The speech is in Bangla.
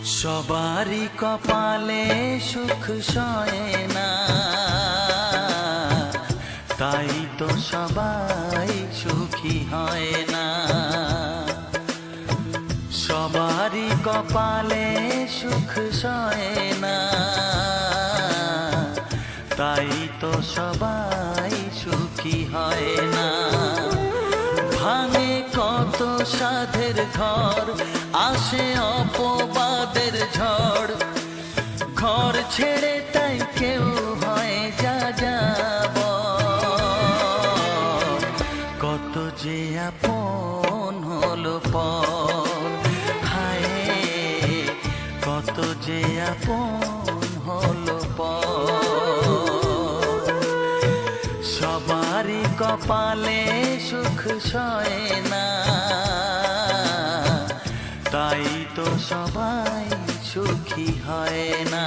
সবারই কপালে সুখ সয় না, তাই তো সবাই সুখী হয় না। সবারই কপালে সুখ সয় না, তাই তো সবাই সুখী হয় না। ভাঙে কত সাধের ঘর, আসে অপবাদের ঝড়, ঘর ছেড়ে তাই কেউ হয় যা যাব। কত যে আপন হলো পর, হায় কত যে আপন হলো পর। সবারই কপালে সুখ সয় না, তাই তো সবাই সুখী হয় না।